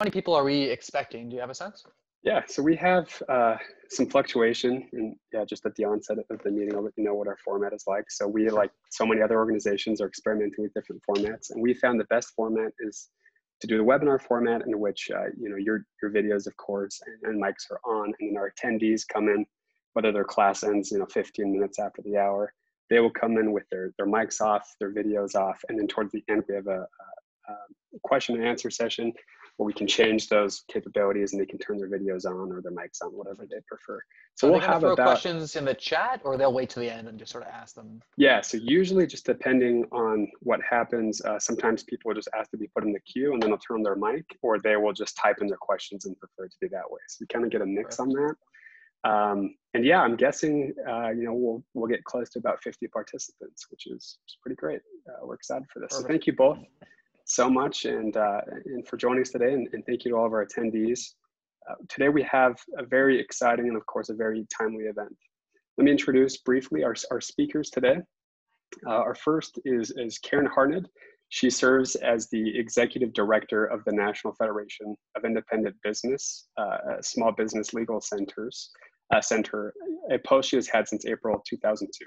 many people are we expecting? Do you have a sense? Yeah, so we have some fluctuation, and yeah, just at the onset of the meeting, I'll let you know what our format is like. So we, like so many other organizations, are experimenting with different formats, and we found the best format is to do the webinar format, in which your videos, of course, and mics are on, and then our attendees come in, whether their class ends 15 minutes after the hour. They will come in with their mics off, their videos off, and then towards the end we have a question and answer session where we can change those capabilities and they can turn their videos on or their mics on, whatever they prefer. So we'll have throw questions in the chat, or they'll wait to the end and just sort of ask them? Yeah, so usually just depending on what happens, sometimes people will just ask to be put in the queue and then they'll turn on their mic, or they will just type in their questions and prefer to be that way. So we kind of get a mix on that. And yeah, I'm guessing we'll get close to about 50 participants, which is pretty great. We're excited for this. Perfect. So thank you both so much, and for joining us today, and thank you to all of our attendees. Today we have a very exciting and of course a very timely event. Let me introduce briefly our speakers today. Our first is Karen Harned. She serves as the Executive Director of the National Federation of Independent Business, Small Business Legal Center, a post she has had since April 2002.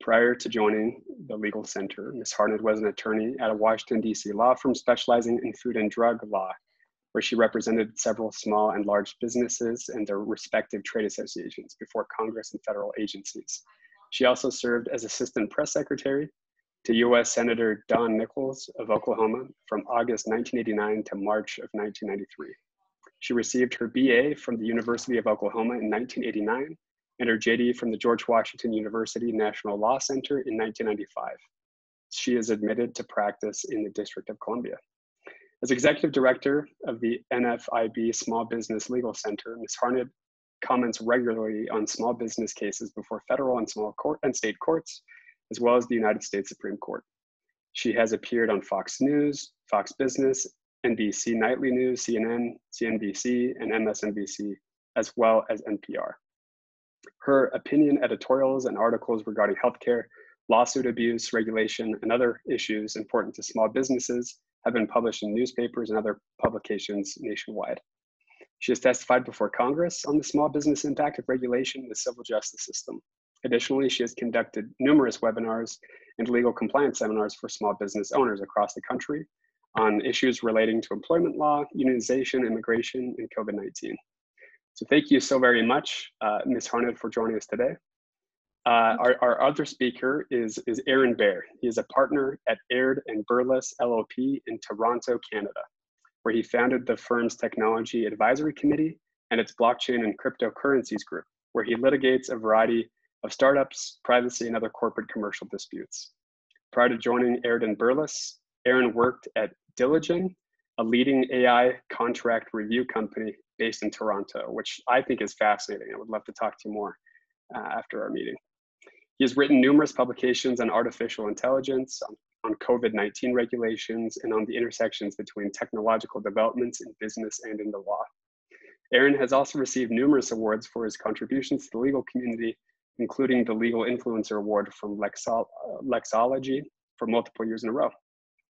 Prior to joining the Legal Center, Ms. Harned was an attorney at a Washington, D.C. law firm specializing in food and drug law, where she represented several small and large businesses and their respective trade associations before Congress and federal agencies. She also served as Assistant Press Secretary to U.S. Senator Don Nichols of Oklahoma from August 1989 to March of 1993. She received her BA from the University of Oklahoma in 1989 and her JD from the George Washington University National Law Center in 1995. She is admitted to practice in the District of Columbia. As Executive Director of the NFIB Small Business Legal Center, Ms. Harned comments regularly on small business cases before federal and state courts, as well as the United States Supreme Court. She has appeared on Fox News, Fox Business, NBC Nightly News, CNN, CNBC, and MSNBC, as well as NPR. Her opinion editorials and articles regarding healthcare, lawsuit abuse, regulation, and other issues important to small businesses have been published in newspapers and other publications nationwide. She has testified before Congress on the small business impact of regulation in the civil justice system. Additionally, she has conducted numerous webinars and legal compliance seminars for small business owners across the country on issues relating to employment law, unionization, immigration, and COVID-19. So thank you so very much, Ms. Harned, for joining us today. Our other speaker is Aird Baer. He is a partner at Aird Berlis LLP in Toronto, Canada, where he founded the firm's Technology Advisory Committee and its Blockchain and Cryptocurrencies Group, where he litigates a variety of startups, privacy, and other corporate commercial disputes. Prior to joining Aird Berlis, Aaron worked at Diligent, a leading AI contract review company based in Toronto, which I think is fascinating. I would love to talk to you more after our meeting. He has written numerous publications on artificial intelligence, on COVID-19 regulations, and on the intersections between technological developments in business and in the law. Aaron has also received numerous awards for his contributions to the legal community, including the Legal Influencer Award from Lexology for multiple years in a row.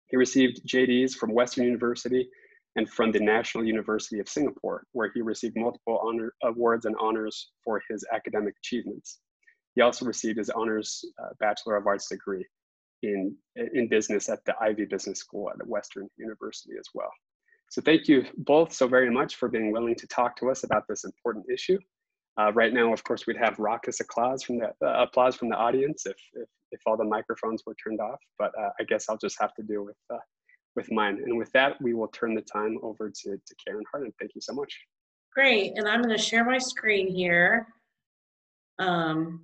He received JDs from Western University and from the National University of Singapore, where he received multiple awards and honors for his academic achievements. He also received his honors Bachelor of Arts degree in business at the Ivy Business School at Western University as well. So thank you both so very much for being willing to talk to us about this important issue. Right now, of course, we'd have raucous applause from the audience if all the microphones were turned off, but I guess I'll just have to deal with mine. And with that, we will turn the time over to Karen Harned. Thank you so much. Great, and I'm going to share my screen here. Let's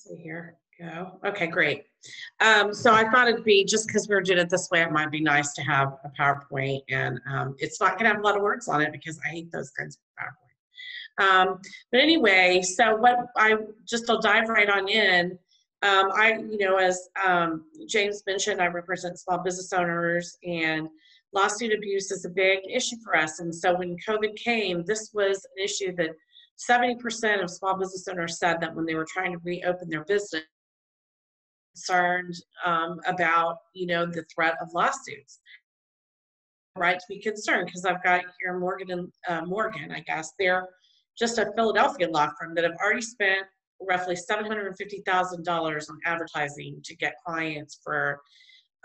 see here. Go. Okay, great. So I thought it'd be, just because we were doing it this way, it might be nice to have a PowerPoint, and it's not going to have a lot of words on it because I hate those kinds of PowerPoint. But anyway, so I'll dive right on in. As James mentioned, I represent small business owners, and lawsuit abuse is a big issue for us. And so when COVID came, this was an issue that 70% of small business owners said that when they were trying to reopen their business, concerned about the threat of lawsuits. right to be concerned, because I've got here Morgan and Morgan, I guess. They're just a Philadelphia law firm that have already spent roughly $750,000 on advertising to get clients for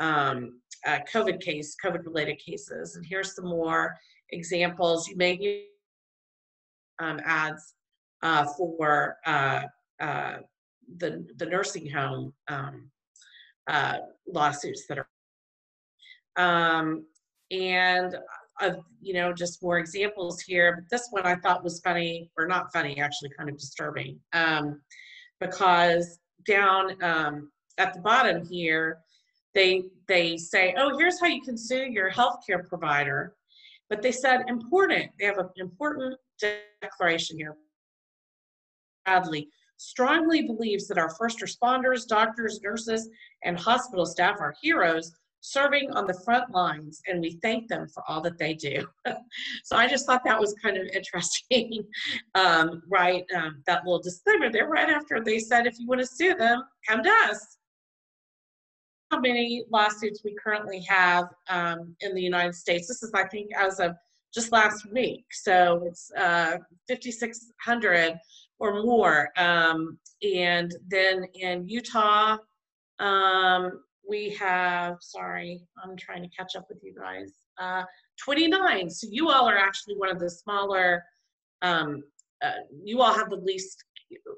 COVID-related cases. And here's some more examples. You may use ads for the nursing home lawsuits that are, and just more examples here. But this one I thought was funny, or not funny, actually kind of disturbing, because down at the bottom here, they say, oh, here's how you can sue your healthcare provider. But they said important. They have an important declaration here. Bradley strongly believes that our first responders, doctors, nurses, and hospital staff are heroes serving on the front lines, and we thank them for all that they do. So I just thought that was kind of interesting, right? That little disclaimer there right after they said, if you want to sue them, come to us. How many lawsuits we currently have in the United States? This is, I think, as of just last week. So it's 5,600 or more. And then in Utah, we have, sorry, I'm trying to catch up with you guys, 29. So you all are actually one of the smaller, you all have the least,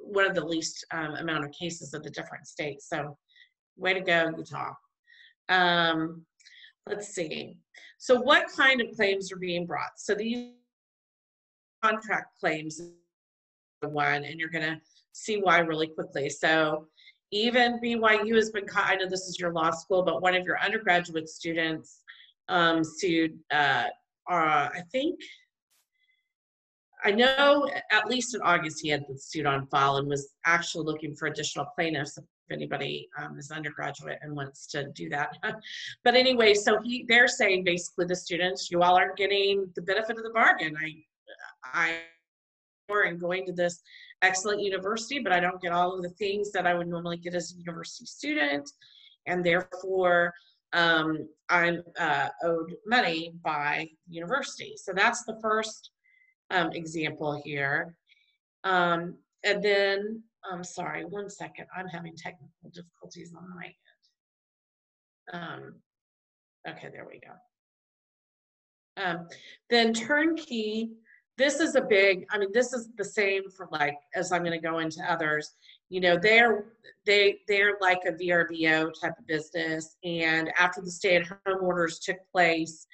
one of the least amount of cases of the different states. So way to go, Utah. Let's see. So what kind of claims are being brought? So these contract claims are one, and you're gonna see why really quickly. So even BYU has been, I know this is your law school, but one of your undergraduate students sued, I think, I know at least in August he had the suit on file and was actually looking for additional plaintiffs if anybody is undergraduate and wants to do that. But anyway, so they're saying basically the students, you all aren't getting the benefit of the bargain. I am going to this excellent university, but I don't get all of the things that I would normally get as a university student, and therefore I'm owed money by the university. So that's the first example here. And then, I'm sorry, one second, I'm having technical difficulties on my end. Okay, there we go. Then turnkey, this is a big, I mean, this is the same for, like, as I'm going to go into others, you know, they're like a VRBO type of business. And after the stay-at-home orders took place,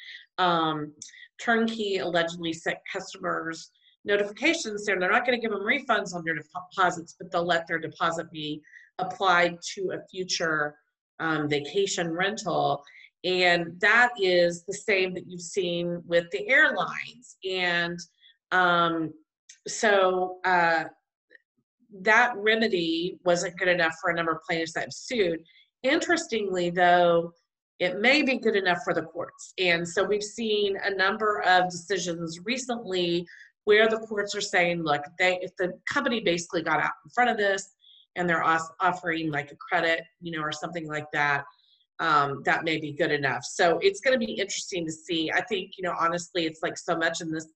turnkey allegedly sent customers notifications saying they're not going to give them refunds on their deposits, but they'll let their deposit be applied to a future vacation rental. And that is the same that you've seen with the airlines. And so that remedy wasn't good enough for a number of plaintiffs that have sued. Interestingly, though, it may be good enough for the courts. And so we've seen a number of decisions recently where the courts are saying, look, if the company basically got out in front of this and they're offering like a credit, you know, or something like that, that may be good enough. So it's going to be interesting to see. I think, you know, honestly, it's like so much in this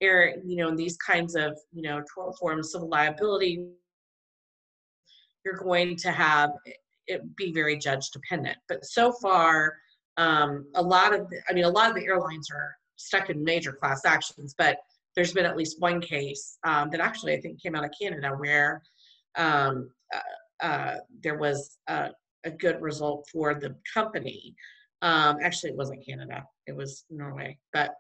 area, you know, in these kinds of, you know, tort forms, civil liability, you're going to have it be very judge dependent. But so far, a lot of the airlines are stuck in major class actions, but there's been at least one case that actually I think came out of Canada where there was a good result for the company. Actually, it wasn't Canada, it was Norway. But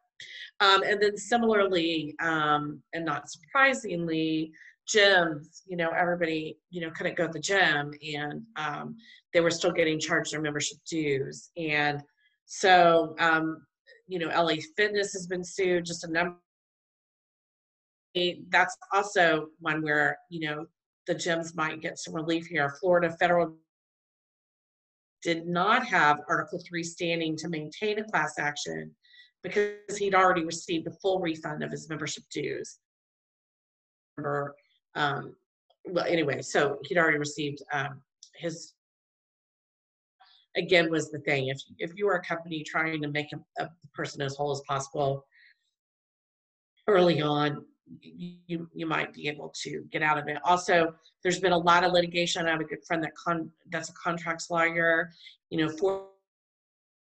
and then similarly, and not surprisingly, gyms, you know, everybody, you know, couldn't go to the gym, and they were still getting charged their membership dues. And so, you know, LA Fitness has been sued, just a number. That's also one where, you know, the gyms might get some relief here. Florida federal did not have Article 3 standing to maintain a class action because he'd already received a full refund of his membership dues. Well, anyway, so he'd already received his, again, was the thing. If you are a company trying to make a person as whole as possible early on, you might be able to get out of it. Also, there's been a lot of litigation. I have a good friend that's a contracts lawyer, for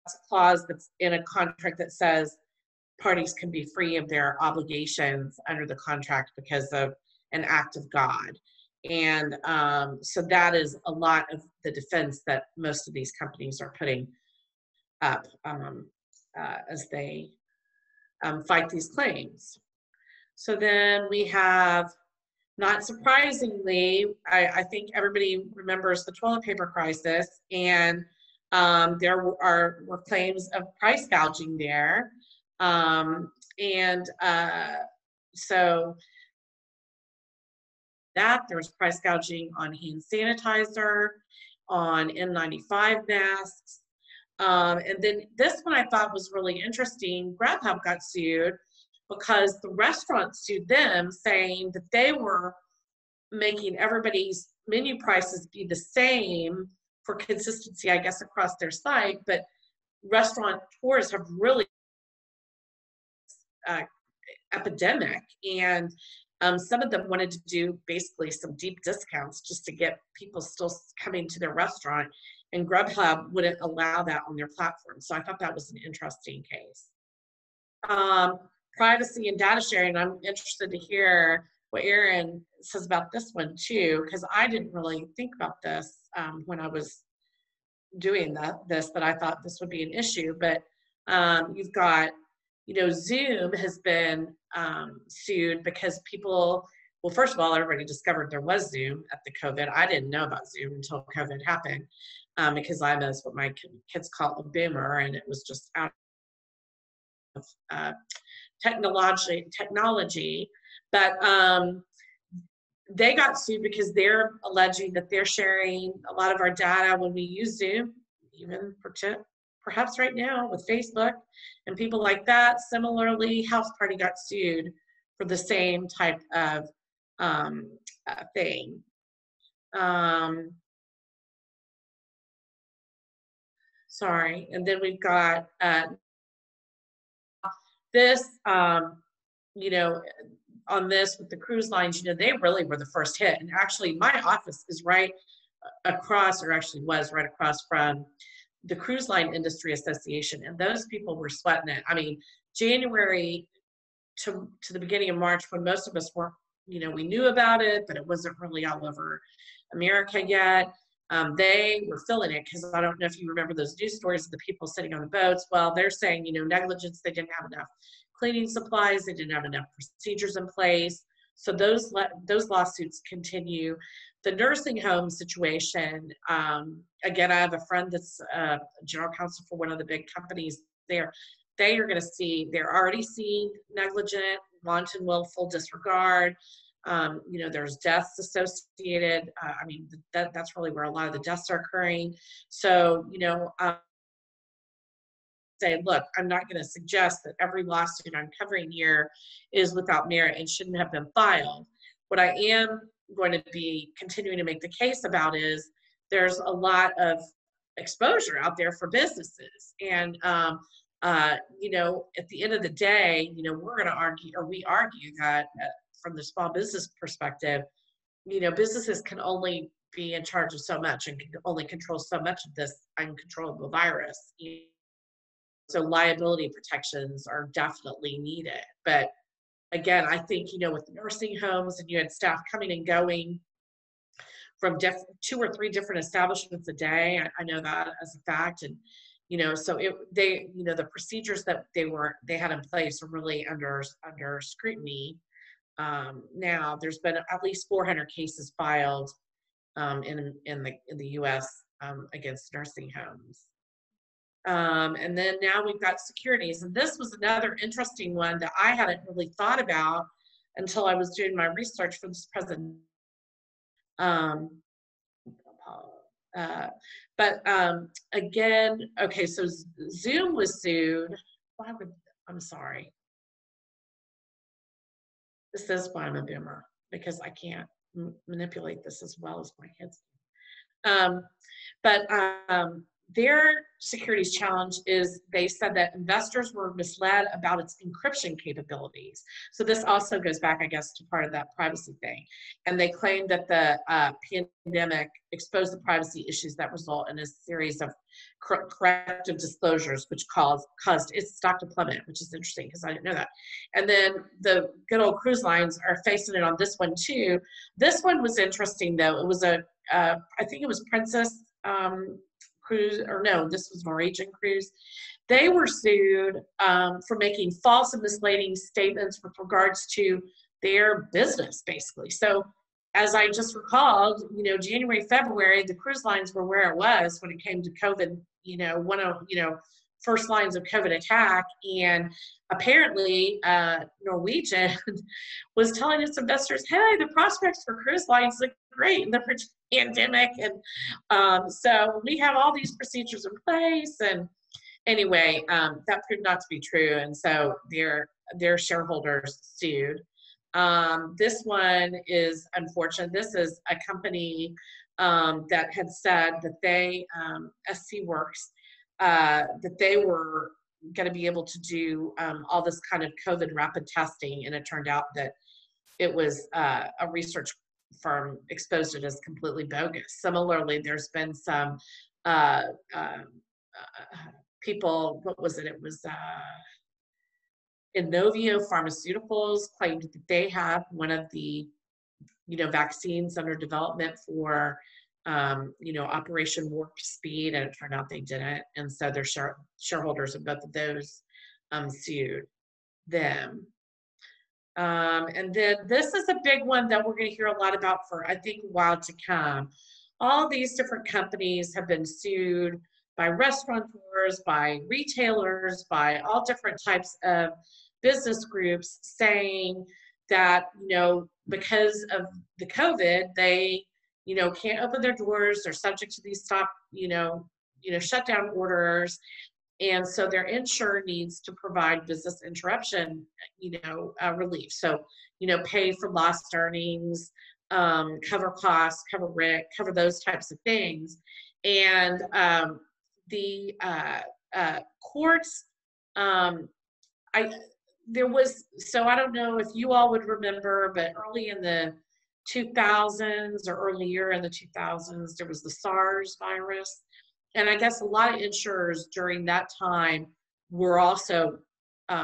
a clause that's in a contract that says parties can be free of their obligations under the contract because of an act of God. And so that is a lot of the defense that most of these companies are putting up as they fight these claims. So then we have, not surprisingly, I think everybody remembers the toilet paper crisis, and there were claims of price gouging there. So there was price gouging on hand sanitizer, on N95 masks. And then this one I thought was really interesting. Grubhub got sued because the restaurant sued them, saying that they were making everybody's menu prices be the same for consistency, I guess, across their site. But restaurateurs have really epidemic, and some of them wanted to do basically some deep discounts just to get people still coming to their restaurant, and Grubhub wouldn't allow that on their platform. So I thought that was an interesting case. Privacy and data sharing, I'm interested to hear what Aaron says about this one too, because I didn't really think about this when I was doing this, that I thought this would be an issue. But you've got, Zoom has been sued because people, well, first of all, everybody discovered there was Zoom at the COVID. I didn't know about Zoom until COVID happened, because I'm what my kids call a boomer, and it was just out of technology. But they got sued because they're alleging that they're sharing a lot of our data when we use Zoom, even perhaps right now with Facebook and people like that. Similarly, House Party got sued for the same type of thing. Sorry, and then we've got this, on this with the cruise lines, they really were the first hit. And actually, my office is right across, or actually was right across from the Cruise Line Industry Association, and those people were sweating it. I mean, January to the beginning of March, when most of us weren't, we knew about it, but it wasn't really all over America yet. They were feeling it, because I don't know if you remember those news stories of the people sitting on the boats. Well, they're saying, negligence, they didn't have enough cleaning supplies, they didn't have enough procedures in place. So those lawsuits continue. The nursing home situation, again, I have a friend that's general counsel for one of the big companies there. They are going to see, they're already seeing negligent, wanton, willful disregard. There's deaths associated. I mean, that's really where a lot of the deaths are occurring. So, say, look, I'm not going to suggest that every lawsuit I'm covering here is without merit and shouldn't have been filed. What I am going to be continuing to make the case about is there's a lot of exposure out there for businesses. And, at the end of the day, we're going to argue, or we argue that from the small business perspective, businesses can only be in charge of so much and can only control so much of this uncontrollable virus. So liability protections are definitely needed. But again, I think, with nursing homes, and you had staff coming and going from 2 or 3 different establishments a day, I know that as a fact. And, so the procedures that they had in place are really under scrutiny. Now there's been at least 400 cases filed in the U.S. Against nursing homes. And then now we've got securities. And this was another interesting one that I hadn't really thought about until I was doing my research for this presentation. Again, okay, so Zoom was sued. I'm sorry. This is why I'm a boomer, because I can't manipulate this as well as my kids. their securities challenge is they said that investors were misled about its encryption capabilities. So this also goes back, I guess, to part of that privacy thing. And they claimed that the pandemic exposed the privacy issues that result in a series of corrective disclosures, which caused its stock to plummet, which is interesting because I didn't know that. And then the good old cruise lines are facing it on this one too. This one was interesting though. It was I think it was Princess Cruise, or no, this was Norwegian Cruise. They were sued for making false and misleading statements with regards to their business, basically. So as I just recalled, January, February, the cruise lines were where it was when it came to COVID, one of, first lines of COVID attack. And apparently Norwegian was telling its investors, hey, the prospects for cruise lines look great in the pandemic. And so we have all these procedures in place. And anyway, that proved not to be true. And so their shareholders sued. This one is unfortunate. This is a company that had said that they, SC Works, that they were going to be able to do all this kind of COVID rapid testing, and it turned out that it was a research firm exposed it as completely bogus. Similarly, there's been some people, what was it? It was Inovio Pharmaceuticals claimed that they have one of the, vaccines under development for, Operation Warp Speed, and it turned out they didn't. And so their shareholders of both of those sued them. And then this is a big one that we're going to hear a lot about for, I think, a while to come. All these different companies have been sued by restaurateurs, by retailers, by all different types of business groups, saying that, because of the COVID, they, can't open their doors. They're subject to these shutdown orders. And so their insurer needs to provide business interruption, relief. So, pay for lost earnings, cover costs, cover rent, cover those types of things. And the courts, there was, so I don't know if you all would remember, but early in the 2000s or earlier in the 2000s, there was the SARS virus. And I guess a lot of insurers during that time were also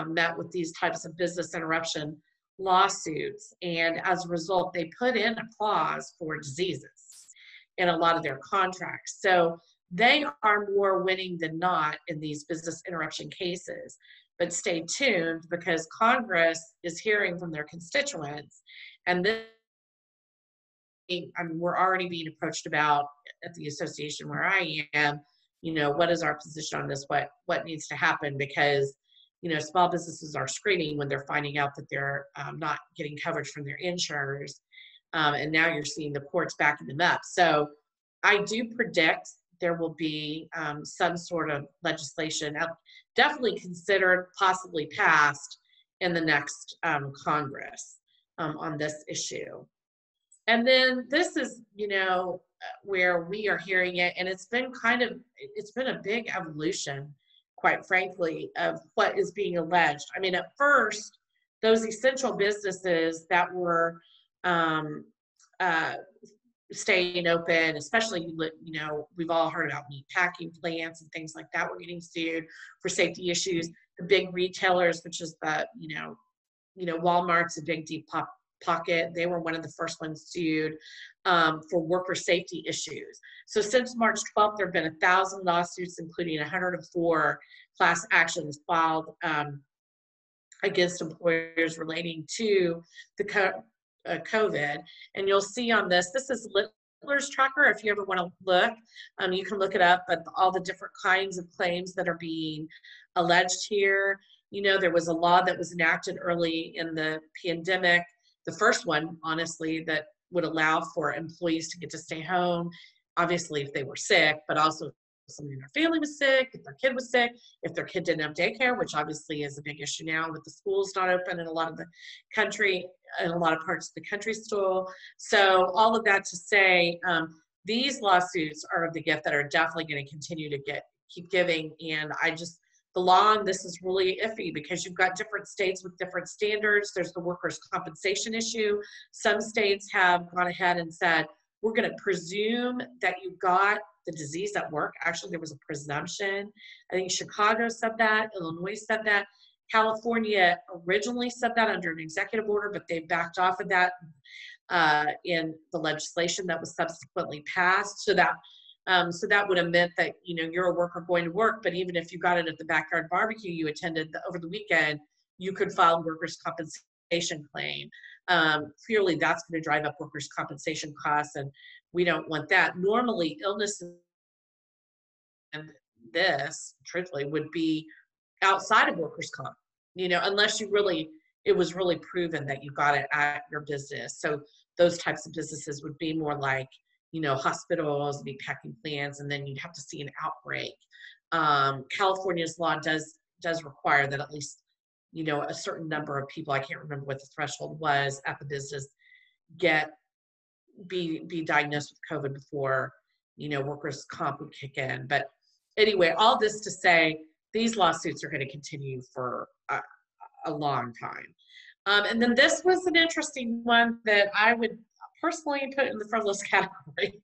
met with these types of business interruption lawsuits. And as a result, they put in a clause for diseases in a lot of their contracts. So they are more winning than not in these business interruption cases. But stay tuned, because Congress is hearing from their constituents, and this, we're already being approached about at the association where I am, what is our position on this? What needs to happen? Because, small businesses are screaming when they're finding out that they're not getting coverage from their insurers. And now you're seeing the courts backing them up. So I do predict there will be some sort of legislation definitely considered, possibly passed in the next Congress on this issue. And then this is, where we are hearing it, and it's been a big evolution, quite frankly, of what is being alleged. I mean, at first, those essential businesses that were staying open, especially, we've all heard about meat packing plants and things like that, were getting sued for safety issues. The big retailers, which is the, Walmart's a big deep pocket, they were one of the first ones sued for worker safety issues. So since March 12th, there have been 1,000 lawsuits, including 104 class actions filed against employers relating to the COVID. And you'll see on this is Littler's Tracker. If you ever want to look, you can look it up, but all the different kinds of claims that are being alleged here. There was a law that was enacted early in the pandemic, the first one, honestly, that would allow for employees to get to stay home, obviously if they were sick, but also if somebody in their family was sick, if their kid was sick, if their kid didn't have daycare, which obviously is a big issue now with the schools not open in a lot of the country, in a lot of parts of the country still. So all of that to say, these lawsuits are the gift that are definitely going to continue to keep giving. And the law on this is really iffy because you've got different states with different standards. There's the workers' compensation issue. Some states have gone ahead and said, we're going to presume that you got the disease at work. Actually, there was a presumption. I think Chicago said that. Illinois said that. California originally said that under an executive order, but they backed off of that in the legislation that was subsequently passed. So that would have meant that, you're a worker going to work, but even if you got it at the backyard barbecue you attended over the weekend, you could file a workers' compensation claim. Clearly, that's going to drive up workers' compensation costs, and we don't want that. Normally, illness and this, truthfully, would be outside of workers' comp, unless it was really proven that you got it at your business. So those types of businesses would be more like, hospitals, meat packing plants, and then you'd have to see an outbreak. California's law does require that at least, a certain number of people, I can't remember what the threshold was at the business, be diagnosed with COVID before, workers' comp would kick in. But anyway, all this to say, these lawsuits are going to continue for a long time. And then this was an interesting one that I would personally put in the frivolous category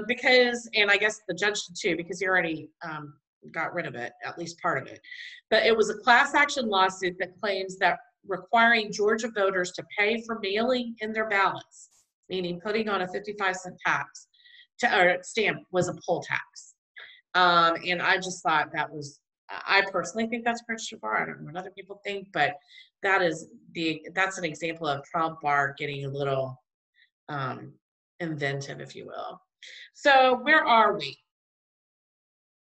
because, and I guess the judge did too, because he already got rid of it, at least part of it. But it was a class action lawsuit that claims that requiring Georgia voters to pay for mailing in their ballots, meaning putting on a 55-cent tax or stamp, was a poll tax. And I just thought I personally think that's bridge too far. I don't know what other people think, but that's an example of trial bar getting a little inventive, if you will. So where are we?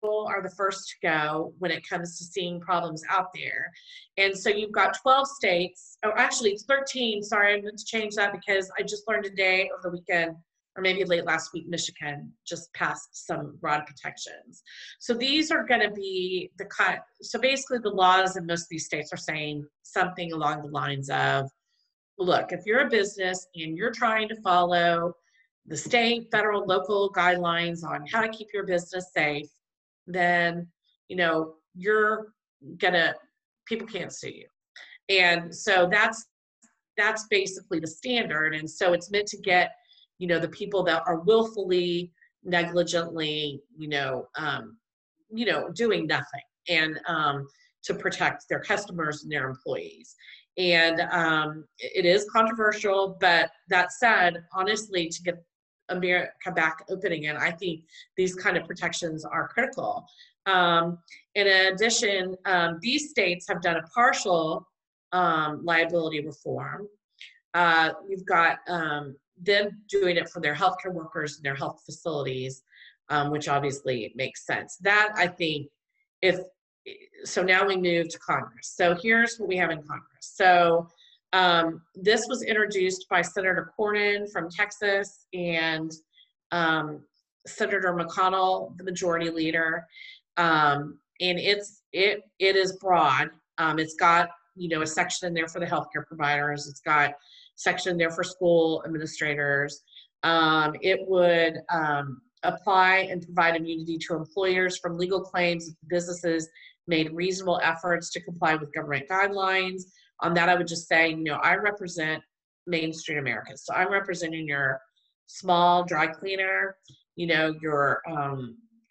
People are the first to go when it comes to seeing problems out there. And so you've got 12 states, actually it's 13, sorry, I meant to change that because I just learned today over the weekend, or maybe late last week, Michigan just passed some broad protections. So these are going to be so basically the laws in most of these states are saying something along the lines of, look, if you're a business and you're trying to follow the state, federal, local guidelines on how to keep your business safe, then, people can't sue you. And so that's basically the standard. And so it's meant to get, the people that are willfully, negligently, doing nothing, and to protect their customers and their employees. And it is controversial, but that said, honestly, to get America back open again, I think these kind of protections are critical. In addition, these states have done a partial liability reform. You've got them doing it for their healthcare workers and their health facilities, which obviously makes sense. That, I think, so now we move to Congress. So here's what we have in Congress. So this was introduced by Senator Cornyn from Texas and Senator McConnell, the majority leader. And it is broad. It's got, a section in there for the healthcare providers. It's got section there for school administrators. It would apply and provide immunity to employers from legal claims if businesses made reasonable efforts to comply with government guidelines. On that, I would just say, I represent Main Street America. So I'm representing your small dry cleaner, your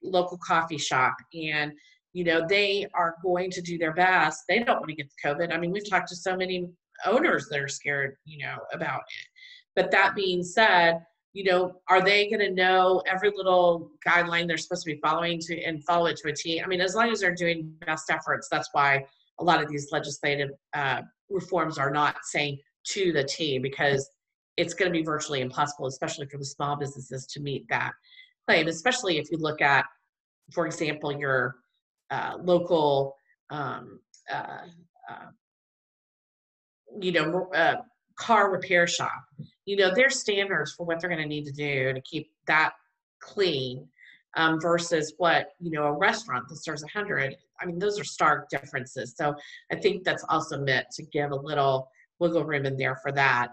local coffee shop, and they are going to do their best. They don't want to get the COVID. I mean, we've talked to so many owners that are scared, about it. But that being said, are they going to know every little guideline they're supposed to be following and follow it to a T? I mean, as long as they're doing best efforts, that's why a lot of these legislative reforms are not saying to the T, because it's going to be virtually impossible, especially for the small businesses, to meet that claim, especially if you look at, for example, your local car repair shop. There's standards for what they're going to need to do to keep that clean versus what, a restaurant that serves 100. I mean, those are stark differences. So I think that's also meant to give a little wiggle room in there for that.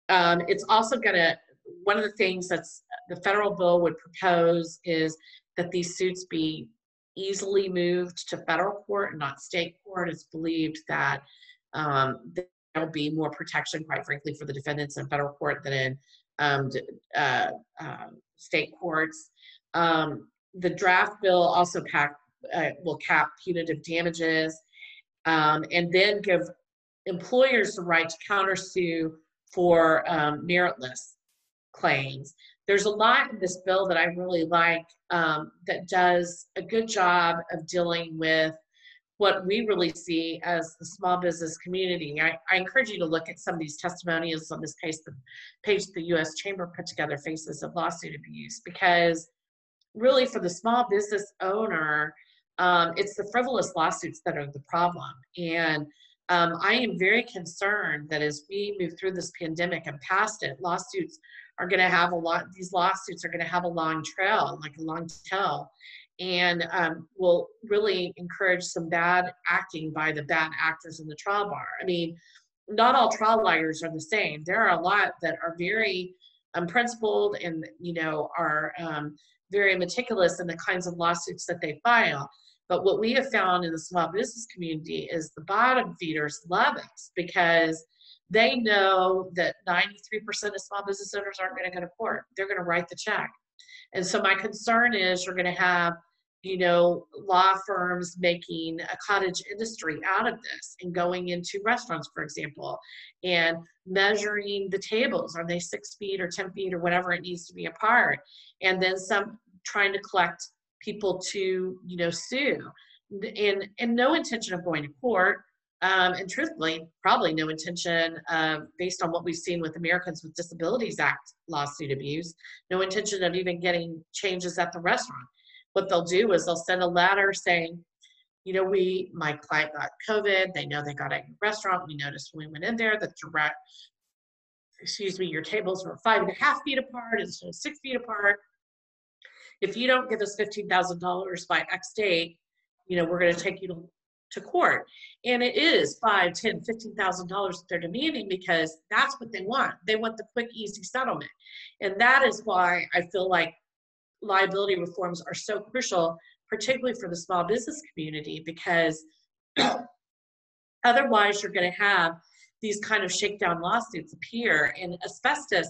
It's also going to, one of the things that's the federal bill would propose is that these suits be easily moved to federal court and not state court. It's believed that there'll be more protection, quite frankly, for the defendants in federal court than in state courts. The draft bill also will cap punitive damages and then give employers the right to countersue for meritless claims. There's a lot in this bill that I really like that does a good job of dealing with what we really see as the small business community. I encourage you to look at some of these testimonials on this page the U.S. Chamber put together, Faces of Lawsuit Abuse, because really for the small business owner, it's the frivolous lawsuits that are the problem. And I am very concerned that as we move through this pandemic and past it, these lawsuits are going to have a long trail, like a long tail, and will really encourage some bad acting by the bad actors in the trial bar. I mean, not all trial lawyers are the same. There are a lot that are very unprincipled and, are very meticulous in the kinds of lawsuits that they file. But what we have found in the small business community is the bottom feeders love us because they know that 93% of small business owners aren't going to go to court. They're going to write the check. And so my concern is you're going to have, law firms making a cottage industry out of this and going into restaurants, for example, and measuring the tables. Are they 6 feet or 10 feet or whatever it needs to be apart? And then some trying to collect people to, sue, and no intention of going to court. And truthfully, probably no intention, based on what we've seen with Americans with Disabilities Act lawsuit abuse, no intention of even getting changes at the restaurant. What they'll do is they'll send a letter saying, my client got COVID. They know they got at your restaurant. We noticed when we went in there that your tables were 5.5 feet apart instead of 6 feet apart. If you don't give us $15,000 by X date, we're going to take you to court. And it is $5,000, $10,000, $15,000 that they're demanding because that's what they want. They want the quick, easy settlement. And that is why I feel like liability reforms are so crucial, particularly for the small business community, because otherwise you're going to have these kind of shakedown lawsuits appear. And asbestos,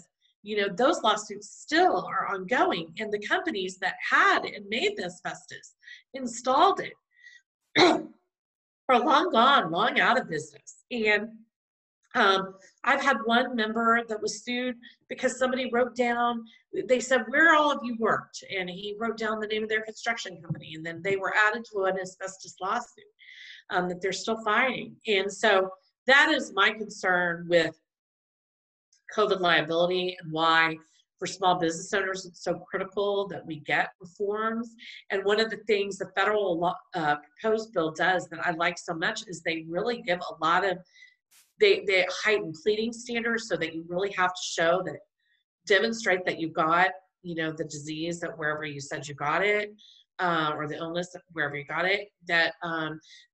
those lawsuits still are ongoing. And the companies that had and made the asbestos installed it are long gone, long out of business. And I've had one member that was sued because somebody wrote down, they said, where all of you worked. And he wrote down the name of their construction company. And then they were added to an asbestos lawsuit that they're still fighting. And so that is my concern with COVID liability and why for small business owners it's so critical that we get reforms. And one of the things the federal proposed bill does that I like so much is they really give a lot of, they heighten pleading standards so that you really have to show that, demonstrate that you got, the disease that wherever you said you got it, or the illness wherever you got it, that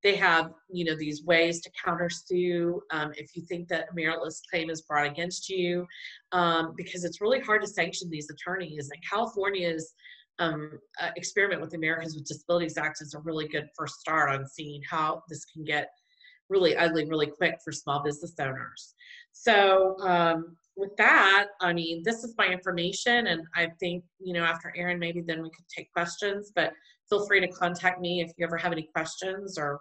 they have, these ways to countersue if you think that a meritless claim is brought against you, because it's really hard to sanction these attorneys. And California's experiment with the Americans with Disabilities Act is a really good first start on seeing how this can get really ugly really quick for small business owners. So with that, this is my information, and I think, after Aaron, maybe then we could take questions, but feel free to contact me if you ever have any questions, or,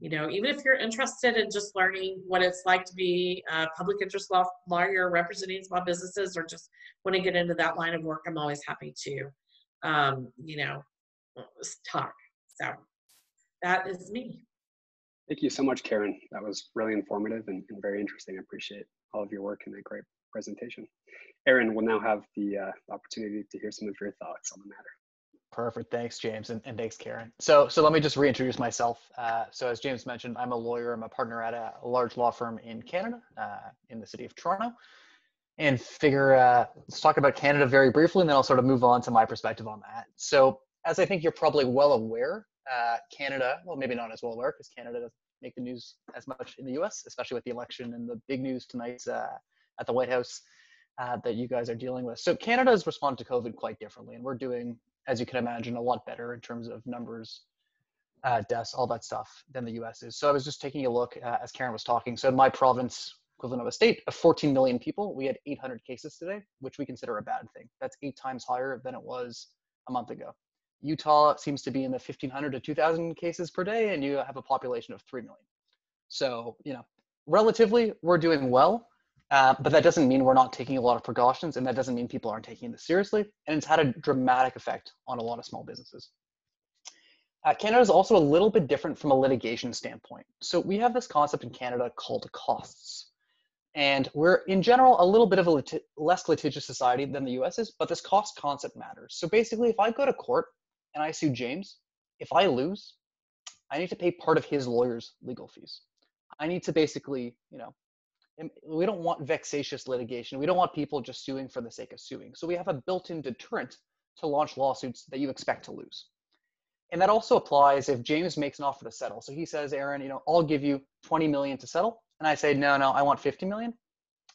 even if you're interested in just learning what it's like to be a public interest law lawyer representing small businesses, or just want to get into that line of work, I'm always happy to, talk. So that is me. Thank you so much, Karen. That was really informative and very interesting. I appreciate all of your work and a great presentation. Aaron will now have the opportunity to hear some of your thoughts on the matter. Perfect. Thanks, James, and thanks, Karen. So let me just reintroduce myself. So as James mentioned, I'm a lawyer. I'm a partner at a large law firm in Canada, in the city of Toronto. And let's talk about Canada very briefly, and then I'll sort of move on to my perspective on that. So as I think you're probably well aware, Canada, well, maybe not as well aware because Canada doesn't make the news as much in the US, especially with the election and the big news tonight at the White House that you guys are dealing with. So Canada has responded to COVID quite differently, and we're doing, as you can imagine, a lot better in terms of numbers, deaths, all that stuff than the US is. So I was just taking a look as Karen was talking. So in my province, equivalent of a state of 14 million people, we had 800 cases today, which we consider a bad thing. That's 8 times higher than it was a month ago. Utah seems to be in the 1,500 to 2,000 cases per day, and you have a population of 3 million. So, relatively, we're doing well, but that doesn't mean we're not taking a lot of precautions, and that doesn't mean people aren't taking this seriously, and it's had a dramatic effect on a lot of small businesses. Canada is also a little bit different from a litigation standpoint. So we have this concept in Canada called costs. And we're, in general, a little bit of a less litigious society than the US is, but this cost concept matters. So basically, if I go to court and I sue James, if I lose, I need to pay part of his lawyer's legal fees. I need to basically, we don't want vexatious litigation. We don't want people just suing for the sake of suing. So we have a built-in deterrent to launch lawsuits that you expect to lose. And that also applies if James makes an offer to settle. So he says, Aaron, I'll give you 20 million to settle. And I say, no, I want 50 million.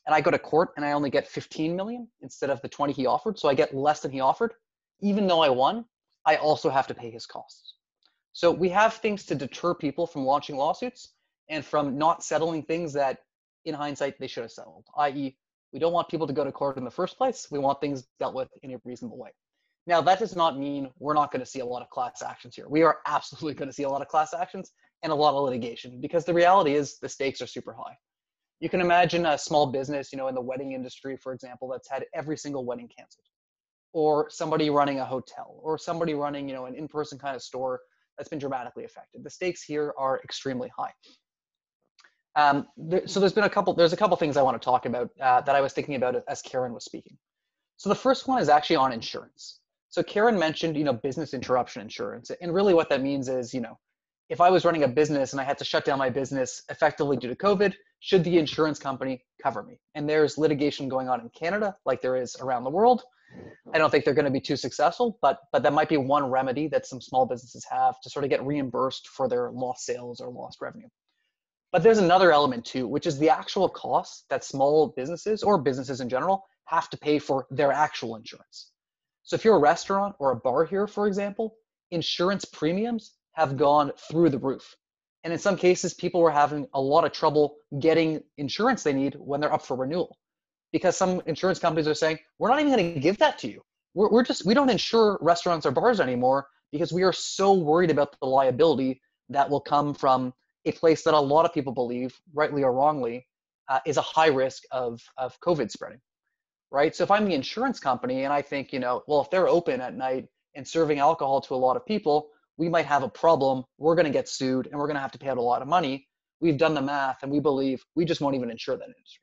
And I go to court and I only get 15 million instead of the 20 he offered. So I get less than he offered. Even though I won, I also have to pay his costs. So we have things to deter people from launching lawsuits and from not settling things that in hindsight they should have settled, i.e. we don't want people to go to court in the first place. We want things dealt with in a reasonable way. Now, that does not mean we're not going to see a lot of class actions here. We are absolutely going to see a lot of class actions and a lot of litigation because the reality is the stakes are super high. You can imagine a small business, in the wedding industry, for example, that's had every single wedding canceled, or somebody running a hotel, or somebody running, an in-person kind of store that's been dramatically affected. The stakes here are extremely high. So there's a couple things I want to talk about that I was thinking about as Karen was speaking. So the first one is actually on insurance. So Karen mentioned, business interruption insurance. And really what that means is, if I was running a business and I had to shut down my business effectively due to COVID, should the insurance company cover me? And there's litigation going on in Canada like there is around the world. I don't think they're going to be too successful, but that might be one remedy that some small businesses have to sort of get reimbursed for their lost sales or lost revenue. But there's another element too, which is the actual costs that small businesses or businesses in general have to pay for their actual insurance. So if you're a restaurant or a bar here, for example, insurance premiums have gone through the roof. And in some cases, people were having a lot of trouble getting insurance they need when they're up for renewal. Because some insurance companies are saying, we're not even going to give that to you. We don't insure restaurants or bars anymore because we are so worried about the liability that will come from a place that a lot of people believe, rightly or wrongly, is a high risk of COVID spreading. Right? So if I'm the insurance company and I think, well, if they're open at night and serving alcohol to a lot of people, we might have a problem. We're going to get sued and we're going to have to pay out a lot of money. We've done the math and we believe we just won't even insure that industry.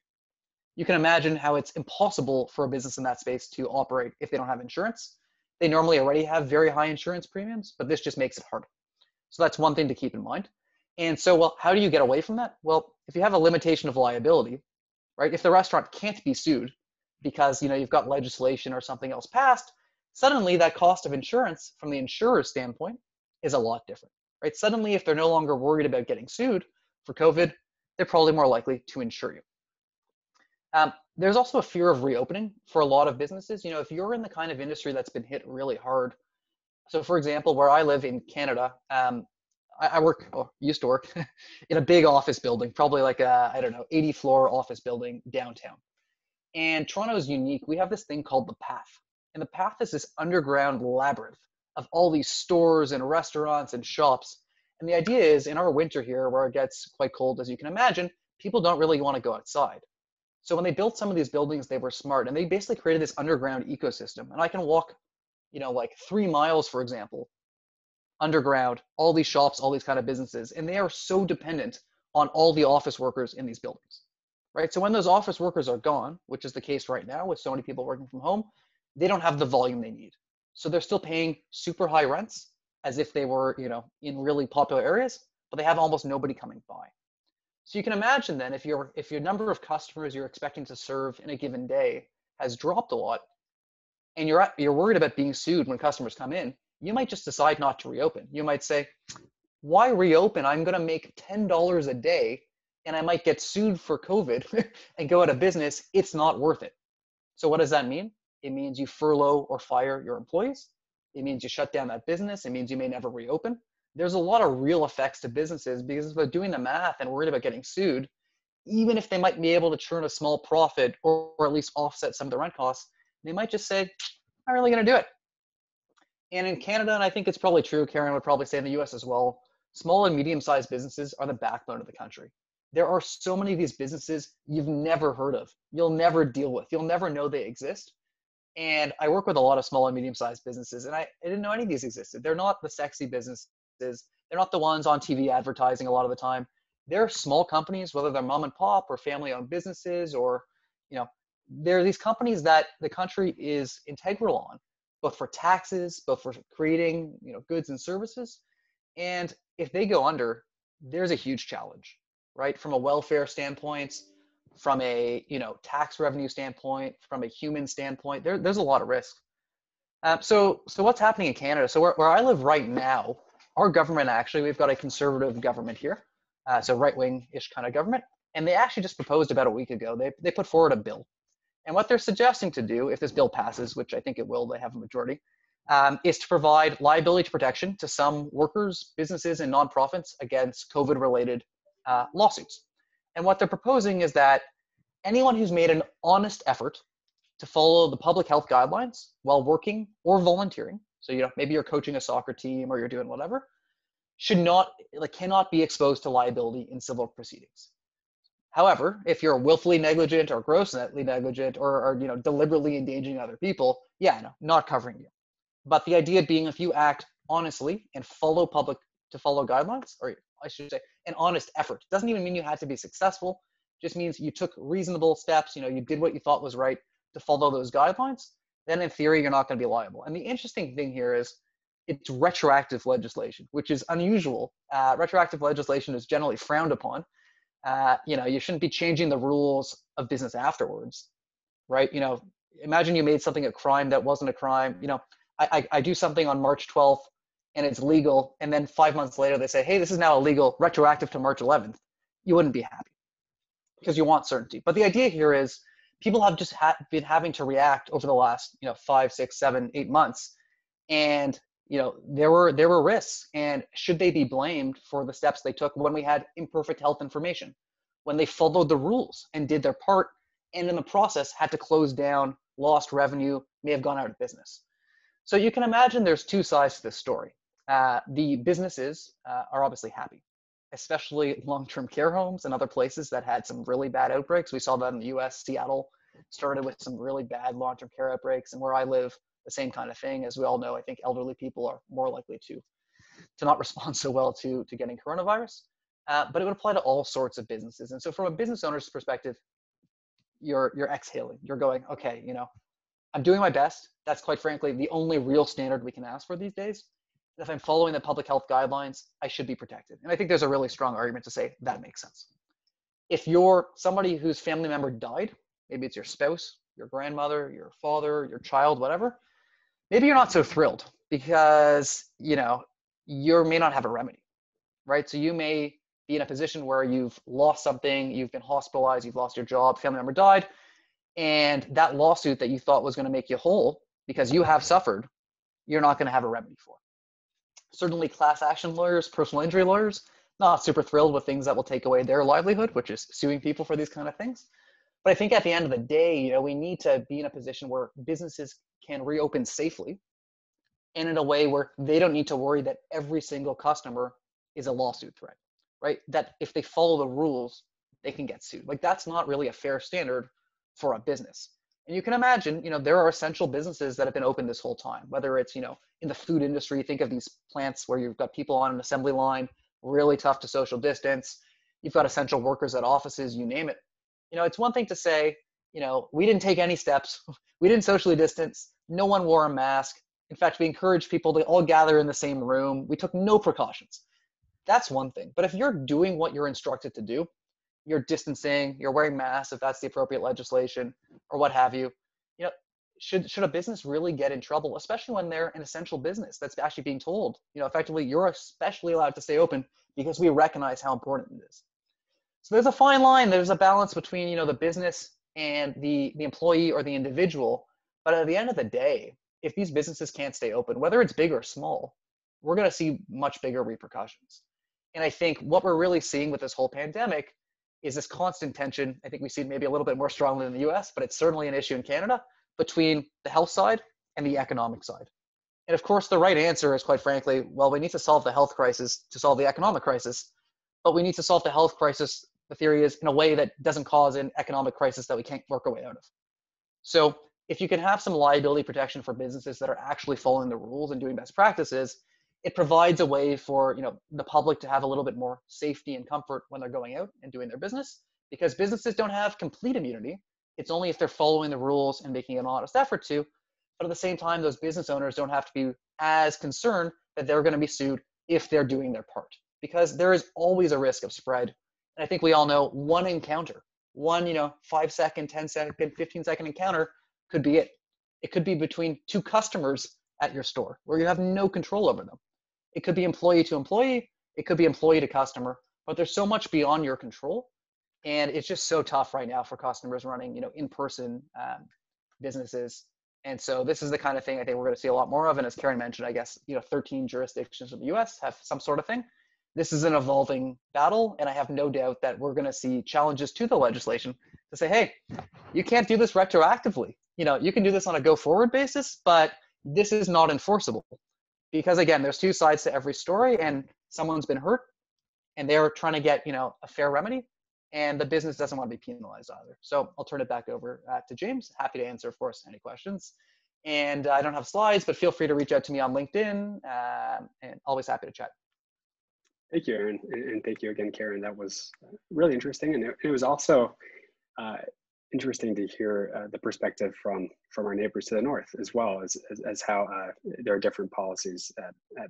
You can imagine how it's impossible for a business in that space to operate if they don't have insurance. They normally already have very high insurance premiums, but this just makes it harder. So that's one thing to keep in mind. And so, well, how do you get away from that? Well, if you have a limitation of liability, right? If the restaurant can't be sued, because you've got legislation or something else passed, suddenly that cost of insurance from the insurer's standpoint is a lot different, right? Suddenly, if they're no longer worried about getting sued for COVID, they're probably more likely to insure you. There's also a fear of reopening for a lot of businesses. If you're in the kind of industry that's been hit really hard. So for example, where I live in Canada, I used to work in a big office building, probably like a, 80-floor office building downtown. And Toronto is unique. We have this thing called the Path. And the Path is this underground labyrinth of all these stores and restaurants and shops. And the idea is in our winter here, where it gets quite cold, as you can imagine, people don't really want to go outside. So when they built some of these buildings, they were smart. And they basically created this underground ecosystem. And I can walk, like 3 miles, for example, underground, all these shops, all these kind of businesses. And they are so dependent on all the office workers in these buildings. Right? So when those office workers are gone, which is the case right now with so many people working from home, they don't have the volume they need. So they're still paying super high rents as if they were, in really popular areas, but they have almost nobody coming by. So you can imagine then if your number of customers you're expecting to serve in a given day has dropped a lot, and you're worried about being sued when customers come in, you might just decide not to reopen. You might say, why reopen? I'm going to make $10 a day and I might get sued for COVID and go out of business. It's not worth it. So what does that mean? It means you furlough or fire your employees. It means you shut down that business. It means you may never reopen. There's a lot of real effects to businesses because if they're doing the math and worried about getting sued, even if they might be able to churn a small profit or at least offset some of the rent costs, they might just say, I'm really going to do it. And in Canada, and I think it's probably true, Karen would probably say in the US as well, small and medium-sized businesses are the backbone of the country. There are so many of these businesses you've never heard of, you'll never deal with, you'll never know they exist. And I work with a lot of small and medium-sized businesses, and I didn't know any of these existed. They're not the sexy businesses. They're not the ones on TV advertising a lot of the time. They're small companies, whether they're mom and pop or family-owned businesses, or, they're these companies that the country is integral on, both for taxes, both for creating, goods and services. And if they go under, there's a huge challenge, right? From a welfare standpoint, from a tax revenue standpoint, from a human standpoint, there's a lot of risk. So what's happening in Canada? So where I live right now, our government we've got a conservative government here, so right-wing-ish kind of government, and they actually just proposed about a week ago. They put forward a bill, and what they're suggesting to do, if this bill passes, which I think it will, they have a majority, is to provide liability protection to some workers, businesses, and nonprofits against COVID-related lawsuits. And what they're proposing is that anyone who's made an honest effort to follow the public health guidelines while working or volunteering, so maybe you're coaching a soccer team or you're doing whatever, cannot be exposed to liability in civil proceedings. However, if you're willfully negligent or grossly negligent or deliberately endangering other people, not covering you. But the idea being, if you act honestly and follow guidelines, or I should say, an honest effort, doesn't even mean you had to be successful. Just means you took reasonable steps. You did what you thought was right to follow those guidelines. Then, in theory, you're not going to be liable. And the interesting thing here is, it's retroactive legislation, which is unusual. Retroactive legislation is generally frowned upon. You shouldn't be changing the rules of business afterwards, right? Imagine you made something a crime that wasn't a crime. I do something on March 12th and it's legal, and then 5 months later they say, hey, this is now illegal, retroactive to March 11th. You wouldn't be happy because you want certainty. But the idea here is people have just been having to react over the last 5, 6, 7, 8 months, and there were risks. And should they be blamed for the steps they took when we had imperfect health information, when they followed the rules and did their part, and in the process had to close down, lost revenue, may have gone out of business? So you can imagine there's two sides to this story. The businesses are obviously happy, especially long-term care homes and other places that had some really bad outbreaks. We saw that in the US. Seattle started with some really bad long-term care outbreaks, and where I live, the same kind of thing. As we all know, I think elderly people are more likely to not respond so well to getting coronavirus. But it would apply to all sorts of businesses. And so from a business owner's perspective, you're exhaling. You're going, okay, I'm doing my best. That's quite frankly the only real standard we can ask for these days. If I'm following the public health guidelines, I should be protected. And I think there's a really strong argument to say that makes sense. If you're somebody whose family member died, maybe it's your spouse, your grandmother, your father, your child, whatever, maybe you're not so thrilled because, you may not have a remedy, right? So you may be in a position where you've lost something, you've been hospitalized, you've lost your job, family member died, and that lawsuit that you thought was going to make you whole because you have suffered, you're not going to have a remedy for. Certainly class action lawyers, personal injury lawyers, not super thrilled with things that will take away their livelihood, which is suing people for these kind of things. But I think at the end of the day, we need to be in a position where businesses can reopen safely and in a way where they don't need to worry that every single customer is a lawsuit threat, right? That if they follow the rules, they can get sued. That's not really a fair standard for a business. And you can imagine, there are essential businesses that have been open this whole time, whether it's, in the food industry, think of these plants where you've got people on an assembly line, really tough to social distance. You've got essential workers at offices, you name it. It's one thing to say, we didn't take any steps. We didn't socially distance. No one wore a mask. In fact, we encouraged people to all gather in the same room. We took no precautions. That's one thing. But if you're doing what you're instructed to do, you're distancing, you're wearing masks if that's the appropriate legislation or what have you, should a business really get in trouble, especially when they're an essential business that's actually being told, effectively, you're especially allowed to stay open because we recognize how important it is. So there's a fine line. There's a balance between, the business and the employee or the individual. But at the end of the day, if these businesses can't stay open, whether it's big or small, we're going to see much bigger repercussions. And I think what we're really seeing with this whole pandemic is this constant tension. I think we see it maybe a little bit more strongly in the US, but it's certainly an issue in Canada, between the health side and the economic side. And of course, the right answer is, quite frankly, well, we need to solve the health crisis to solve the economic crisis, but we need to solve the health crisis, the theory is, in a way that doesn't cause an economic crisis that we can't work our way out of. So if you can have some liability protection for businesses that are actually following the rules and doing best practices, it provides a way for the public to have a little bit more safety and comfort when they're going out and doing their business, because businesses don't have complete immunity. It's only if they're following the rules and making an honest effort to. But at the same time, those business owners don't have to be as concerned that they're going to be sued if they're doing their part, because there is always a risk of spread. And I think we all know one encounter, one 5-second, 10-second, 15-second encounter could be it. It could be between two customers at your store where you have no control over them. It could be employee to employee. It could be employee to customer. But there's so much beyond your control, and it's just so tough right now for customers running in-person businesses. And so this is the kind of thing I think we're going to see a lot more of. And as Karen mentioned, I guess 13 jurisdictions in the US have some sort of thing. This is an evolving battle, and I have no doubt that we're going to see challenges to the legislation to say, hey, you can't do this retroactively. You can do this on a go-forward basis, but this is not enforceable. Because again, there's two sides to every story, and someone's been hurt, and they're trying to get a fair remedy, and the business doesn't want to be penalized either. So I'll turn it back over to James. Happy to answer, of course, any questions. And I don't have slides, but feel free to reach out to me on LinkedIn, and always happy to chat. Thank you, Aaron, and thank you again, Karen. That was really interesting, and it was also interesting to hear the perspective from our neighbors to the north, as well as how there are different policies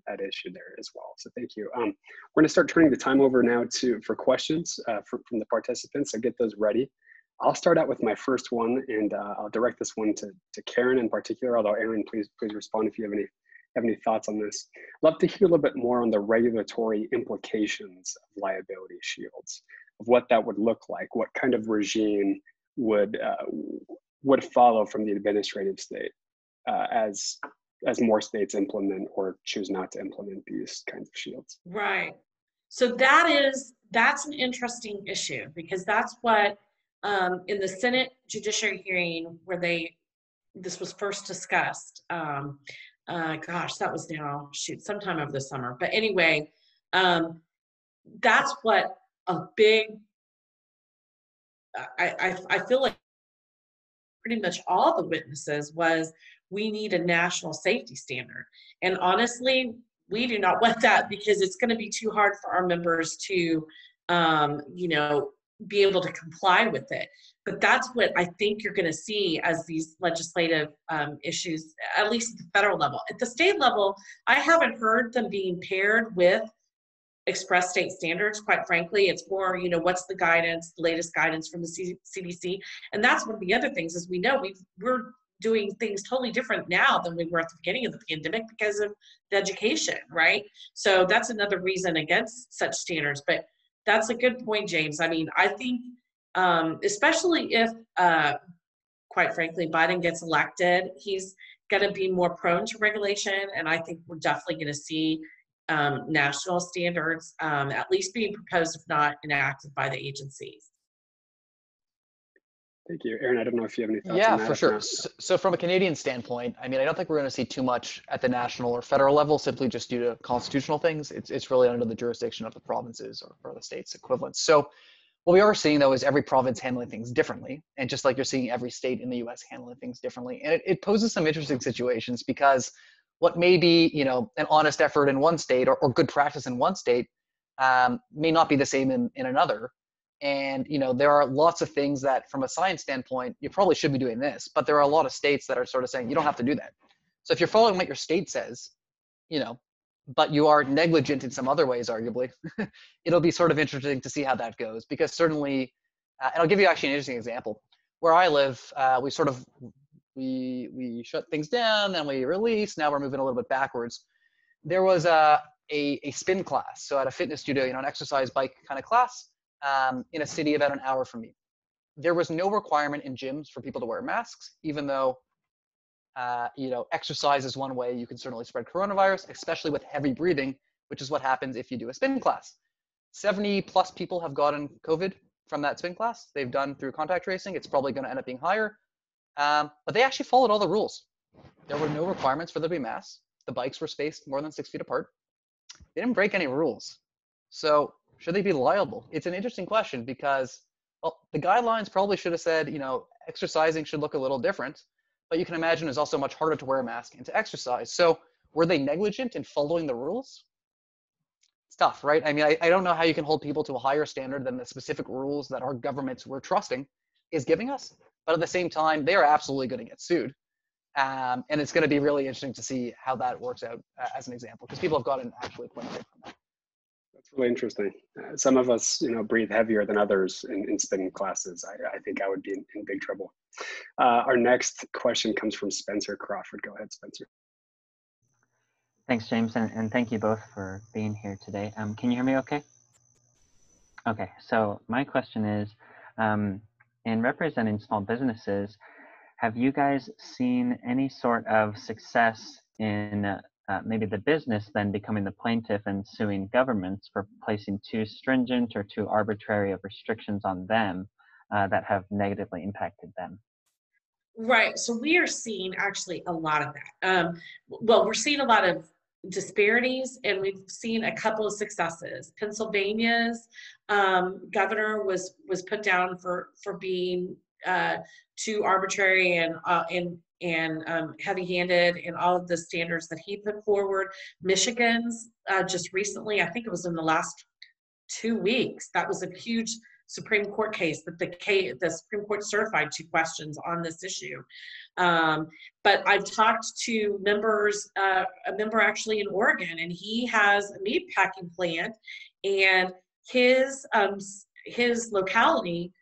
at issue there as well. So thank you. We're going to start turning the time over now for questions from the participants. So get those ready. I'll start out with my first one, and I'll direct this one to Karen in particular. Although Aaron, please respond if you have any thoughts on this. I'd love to hear a little bit more on the regulatory implications of liability shields, of what that would look like, what kind of regime would follow from the administrative state as more states implement or choose not to implement these kinds of shields. Right. So that's an interesting issue, because that's what in the Senate Judiciary hearing where this was first discussed. Gosh, that was now sometime over the summer. But anyway, that's what a big. I feel like pretty much all the witnesses was, we need a national safety standard. And honestly, we do not want that, because it's going to be too hard for our members to, be able to comply with it. But that's what I think you're going to see as these legislative issues, at least at the federal level. At the state level, I haven't heard them being paired with express state standards. Quite frankly, it's more, what's the guidance, the latest guidance from the CDC. And that's one of the other things, is we know we're doing things totally different now than we were at the beginning of the pandemic because of the education, right? So that's another reason against such standards. But that's a good point, James. I mean, I think, especially if, quite frankly, Biden gets elected, he's going to be more prone to regulation. And I think we're definitely going to see national standards, at least being proposed, if not enacted by the agencies. Thank you. Aaron, I don't know if you have any thoughts on that. Yeah, for sure. So from a Canadian standpoint, I mean, I don't think we're going to see too much at the national or federal level, simply just due to constitutional things. It's really under the jurisdiction of the provinces or the state's equivalents. So what we are seeing, though, is every province handling things differently. And just like you're seeing every state in the US handling things differently. And it poses some interesting situations, because what may be, an honest effort in one state or good practice in one state may not be the same in another. And, there are lots of things that from a science standpoint, you probably should be doing this, but there are a lot of states that are sort of saying, you don't have to do that. So if you're following what your state says, but you are negligent in some other ways, arguably, it'll be sort of interesting to see how that goes, because certainly, and I'll give you actually an interesting example. Where I live, we shut things down, then we release, now we're moving a little bit backwards. There was a spin class. So at a fitness studio, an exercise bike kind of class, in a city about an hour from me. there was no requirement in gyms for people to wear masks, even though exercise is one way you can certainly spread coronavirus, especially with heavy breathing, which is what happens if you do a spin class. 70 plus people have gotten COVID from that spin class they've done through contact tracing. It's probably going to end up being higher. But they actually followed all the rules. There were no requirements for there to be masks. The bikes were spaced more than 6 feet apart. They didn't break any rules. So should they be liable? It's an interesting question because, well, the guidelines probably should have said, exercising should look a little different, but you can imagine it's also much harder to wear a mask and to exercise. So were they negligent in following the rules? It's tough, right? I mean, I don't know how you can hold people to a higher standard than the specific rules that our governments we're trusting is giving us. But at the same time, they are absolutely going to get sued. And it's going to be really interesting to see how that works out as an example, because people have gotten actually quite a bit from that. That's really interesting. Some of us, breathe heavier than others in spinning classes. I think I would be in big trouble. Our next question comes from Spencer Crawford. Go ahead, Spencer. Thanks, James, and thank you both for being here today. Can you hear me okay? Okay, so my question is, in representing small businesses, have you guys seen any sort of success in maybe the business then becoming the plaintiff and suing governments for placing too stringent or too arbitrary of restrictions on them that have negatively impacted them? Right. So we are seeing actually a lot of that. Well, we're seeing a lot of disparities, and we've seen a couple of successes. Pennsylvania's governor was put down for being too arbitrary and heavy-handed in all of the standards that he put forward. Michigan's just recently, I think it was in the last 2 weeks, that was a huge Supreme Court case that the Supreme Court certified 2 questions on this issue. But I've talked to members, a member actually in Oregon, and he has a meat packing plant, and his locality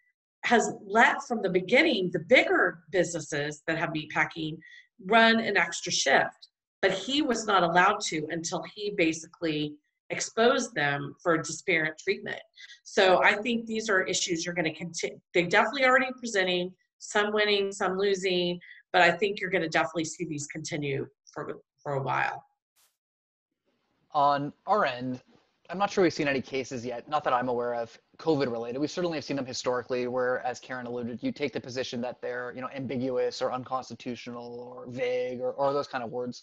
has let from the beginning the bigger businesses that have meat packing run an extra shift, but he was not allowed to until he basically exposed them for disparate treatment. So I think these are issues you're going to continue. They definitely already presenting, some winning, some losing, but I think you're going to definitely see these continue for a while. On our end, I'm not sure we've seen any cases yet, not that I'm aware of, COVID related. We certainly have seen them historically where, as Karen alluded, you take the position that they're ambiguous or unconstitutional or vague or those kind of words.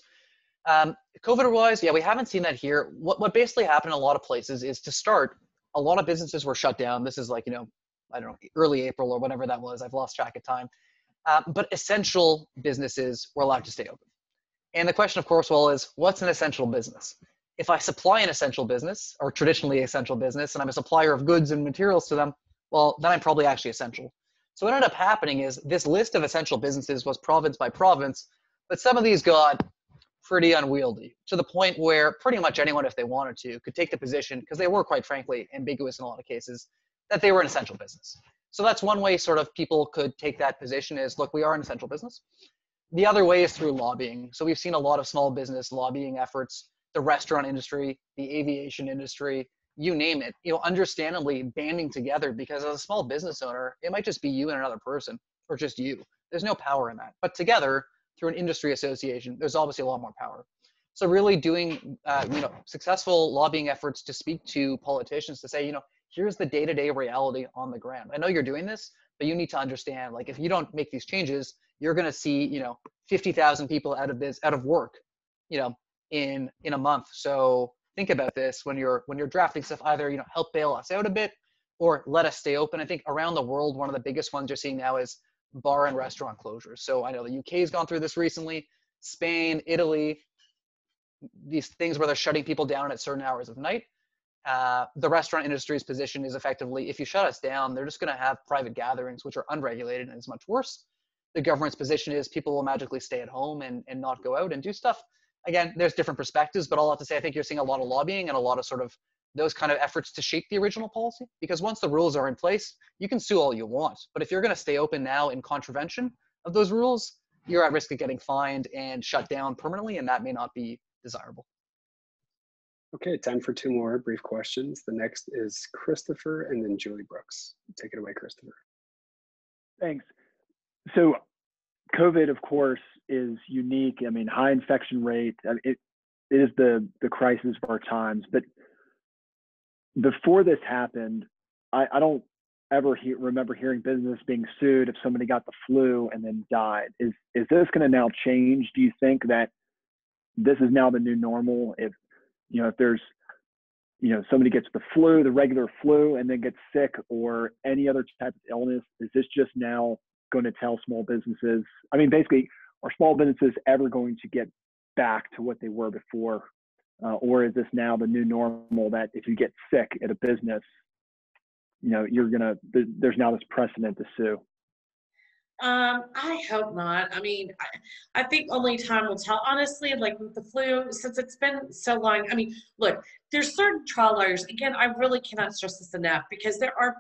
COVID-wise, yeah, we haven't seen that here. What basically happened in a lot of places is, to start, a lot of businesses were shut down. This is like, I don't know, early April or whatever that was. I've lost track of time. But essential businesses were allowed to stay open. And the question, of course, is what's an essential business? If I supply an essential business, or traditionally essential business, and I'm a supplier of goods and materials to them, well, then I'm probably actually essential. So what ended up happening is this list of essential businesses was province by province, but some of these got pretty unwieldy, to the point where pretty much anyone, if they wanted to, could take the position, because they were, quite frankly, ambiguous in a lot of cases, that they were an essential business. So that's one way sort of people could take that position is, look, we are an essential business. The other way is through lobbying. So we've seen a lot of small business lobbying efforts, the restaurant industry, the aviation industry, you name it, understandably banding together, because as a small business owner, it might just be you and another person, or just you. There's no power in that. But together, through an industry association, there's obviously a lot more power. So really doing, successful lobbying efforts to speak to politicians to say, here's the day-to-day reality on the ground. I know you're doing this, but you need to understand, like, if you don't make these changes, you're going to see, 50,000 people out of work, in a month. So think about this when you're drafting stuff. Either help bail us out a bit, or let us stay open. I think around the world, one of the biggest ones you're seeing now is bar and restaurant closures. So I know the UK has gone through this recently, Spain, Italy, these things where they're shutting people down at certain hours of night. The restaurant industry's position is effectively, if you shut us down, they're just going to have private gatherings, which are unregulated and is much worse. The government's position is people will magically stay at home and not go out and do stuff. Again, there's different perspectives, but all I have to say, I think you're seeing a lot of lobbying and a lot of sort of those kind of efforts to shape the original policy, because once the rules are in place, you can sue all you want. But if you're going to stay open now in contravention of those rules, you're at risk of getting fined and shut down permanently, and that may not be desirable. Okay, time for 2 more brief questions. The next is Christopher and then Julie Brooks. Take it away, Christopher. Thanks. So COVID, of course, is unique. I mean, high infection rate. I mean, it is the crisis of our times. But before this happened, I don't ever remember hearing business being sued if somebody got the flu and then died. Is this going to now change? Do you think that this is now the new normal? If there's somebody gets the flu, the regular flu, and then gets sick, or any other type of illness, is this just now going to tell small businesses? I mean, basically, are small businesses ever going to get back to what they were before? Or is this now the new normal that if you get sick at a business, there's now this precedent to sue? I hope not. I mean, I think only time will tell. Honestly, like with the flu, since it's been so long, I mean, look, there's certain trial lawyers, again, I really cannot stress this enough, because there are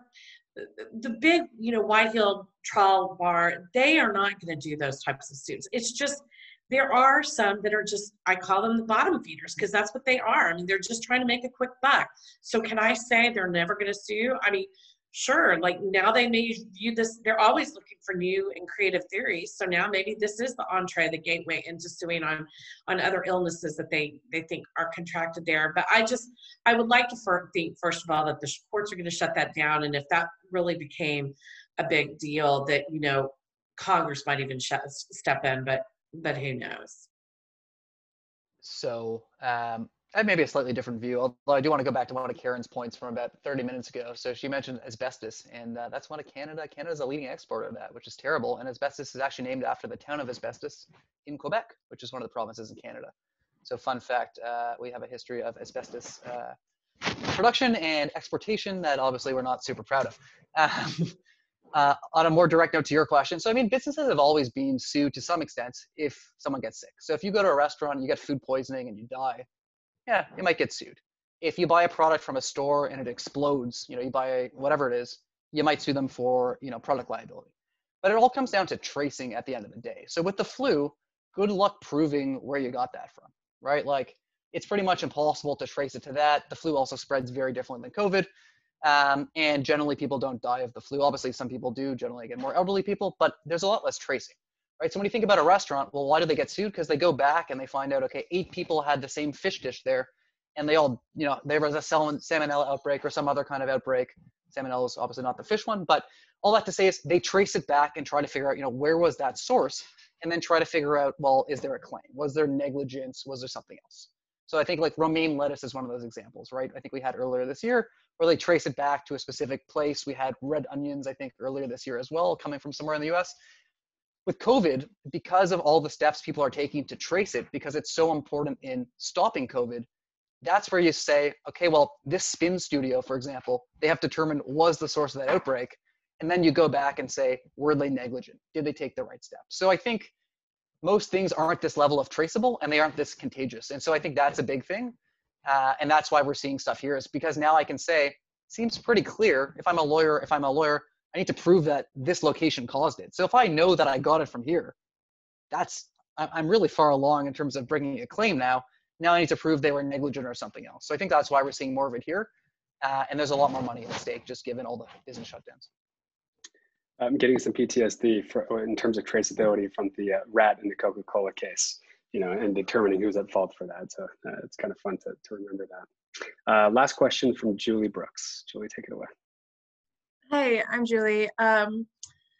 the big, White-heeled trial bar, they are not going to do those types of suits. It's just, there are some that are just, I call them the bottom feeders, because that's what they are. I mean, they're just trying to make a quick buck. So can I say they're never going to sue? I mean, sure, like now they may view this, they're always looking for new and creative theories. So now maybe this is the entree, the gateway into suing on other illnesses that they think are contracted there. But I would like to think, first of all, that the courts are going to shut that down. And if that really became a big deal, that, Congress might even step in, but who knows? So I have maybe a slightly different view, although I do want to go back to one of Karen's points from about 30 minutes ago. So she mentioned asbestos, and that's one of Canada's a leading exporter of that, which is terrible. And asbestos is actually named after the town of Asbestos in Quebec, which is one of the provinces in Canada. So fun fact, we have a history of asbestos production and exportation that obviously we're not super proud of. On a more direct note to your question, so I mean, businesses have always been sued to some extent if someone gets sick. So if you go to a restaurant and you get food poisoning and you die, yeah, you might get sued. If you buy a product from a store and it explodes, you buy whatever it is, you might sue them for, product liability. But it all comes down to tracing at the end of the day. So with the flu, good luck proving where you got that from, right? Like, it's pretty much impossible to trace it to that. The flu also spreads very differently than COVID. And generally people don't die of the flu. Obviously some people do, generally again, more elderly people, but there's a lot less tracing, right? So when you think about a restaurant, well, why do they get sued? Because they go back and they find out, okay, 8 people had the same fish dish there, and they all, there was a salmonella outbreak or some other kind of outbreak. Salmonella is obviously not the fish one, but all that to say is they trace it back and try to figure out, where was that source, and then try to figure out, well, is there a claim? Was there negligence? Was there something else? So I think like romaine lettuce is one of those examples, right? I think we had earlier this year where they trace it back to a specific place. We had red onions, I think, earlier this year as well, coming from somewhere in the US. With COVID, because of all the steps people are taking to trace it, because it's so important in stopping COVID, that's where you say, okay, well, this spin studio, for example, they have determined was the source of that outbreak. And then you go back and say, were they negligent? Did they take the right steps? So I think most things aren't this level of traceable and they aren't this contagious. And so I think that's a big thing. And that's why we're seeing stuff here, is because now I can say, seems pretty clear. If I'm a lawyer, I need to prove that this location caused it. So if I know that I got it from here, I'm really far along in terms of bringing a claim now. Now I need to prove they were negligent or something else. So I think that's why we're seeing more of it here. And there's a lot more money at stake, just given all the business shutdowns. I'm getting some PTSD in terms of traceability from the rat in the Coca-Cola case, and determining who's at fault for that. So it's kind of fun to remember that. Last question from Julie Brooks. Julie, take it away. Hey, I'm Julie.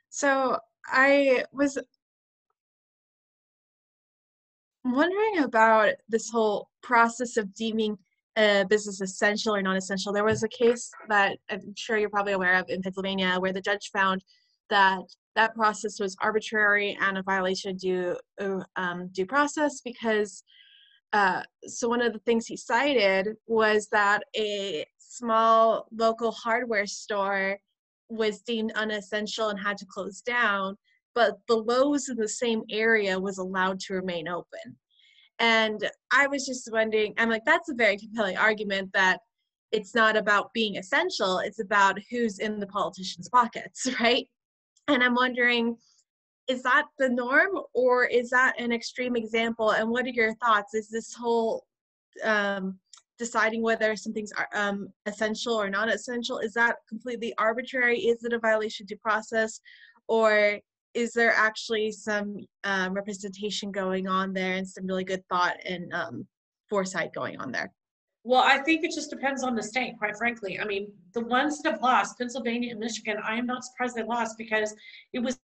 So I was wondering about this whole process of deeming a business essential or non-essential. There was a case that I'm sure you're probably aware of in Pennsylvania where the judge found that that process was arbitrary and a violation of due process because so one of the things he cited was that a small local hardware store was deemed unessential and had to close down, but the Lowe's in the same area was allowed to remain open. And I was just wondering, I'm like, that's a very compelling argument that it's not about being essential, it's about who's in the politicians' pockets, right? And I'm wondering, is that the norm or is that an extreme example? And what are your thoughts? Is this whole deciding whether something's essential or not essential, is that completely arbitrary? Is it a violation of due process? or is there actually some representation going on there and some really good thought and foresight going on there? Well, I think it just depends on the state, quite frankly. I mean, the ones that have lost, Pennsylvania and Michigan, I am not surprised they lost because it was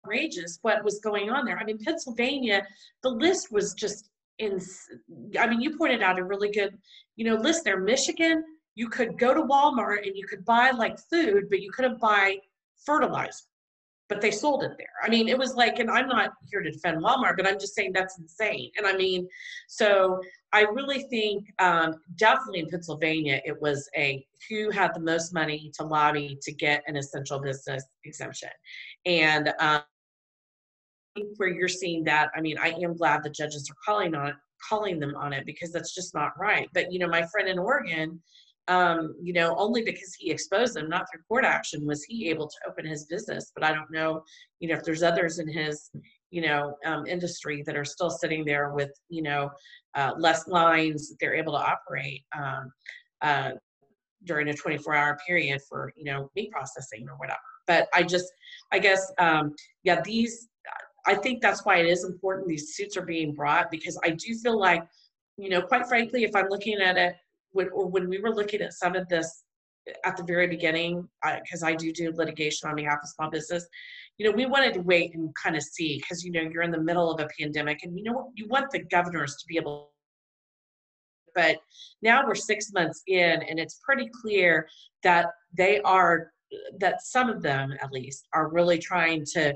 outrageous what was going on there. I mean, Pennsylvania, the list was just I mean, you pointed out a really good, list there. Michigan, you could go to Walmart and you could buy like food, but you couldn't buy fertilizer. But they sold it there. I mean, it was like, and I'm not here to defend Walmart, but I'm just saying that's insane. And I mean, so I really think definitely in Pennsylvania, it was who had the most money to lobby to get an essential business exemption. And where you're seeing that, I mean, I am glad the judges are calling them on it, because that's just not right. But, my friend in Oregon, only because he exposed them, not through court action, was he able to open his business. But I don't know, if there's others in his, industry that are still sitting there with, less lines that they're able to operate during a 24-hour period for, meat processing or whatever. But I guess, I think that's why it is important these suits are being brought, because I do feel like, quite frankly, if I'm looking at it, when we were looking at some of this at the very beginning, because I do litigation on behalf of small business, we wanted to wait and kind of see, because, you're in the middle of a pandemic, and you want the governors to be able. But now we're 6 months in, and it's pretty clear that that some of them at least are really trying to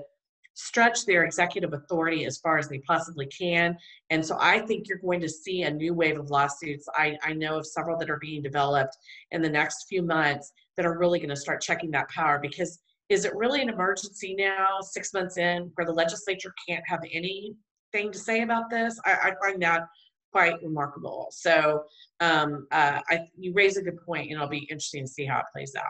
stretch their executive authority as far as they possibly can. And so I think you're going to see a new wave of lawsuits. I know of several that are being developed in the next few months that are really going to start checking that power, because is it really an emergency now, 6 months in, where the legislature can't have anything to say about this? I find that quite remarkable. So you raise a good point, and it'll be interesting to see how it plays out.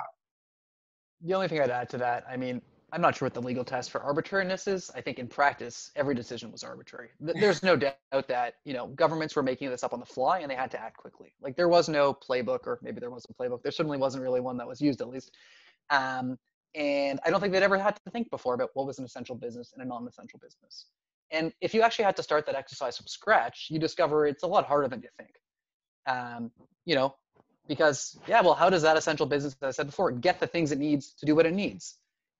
The only thing I'd add to that, I mean, I'm not sure what the legal test for arbitrariness is. I think in practice, every decision was arbitrary. There's no doubt that, governments were making this up on the fly, and they had to act quickly. Like, there was no playbook, or maybe there was a playbook. There certainly wasn't really one that was used, at least. And I don't think they'd ever had to think before about what was an essential business and a non-essential business. And if you actually had to start that exercise from scratch, you discover it's a lot harder than you think. Because, how does that essential business, as I said before, get the things it needs to do what it needs?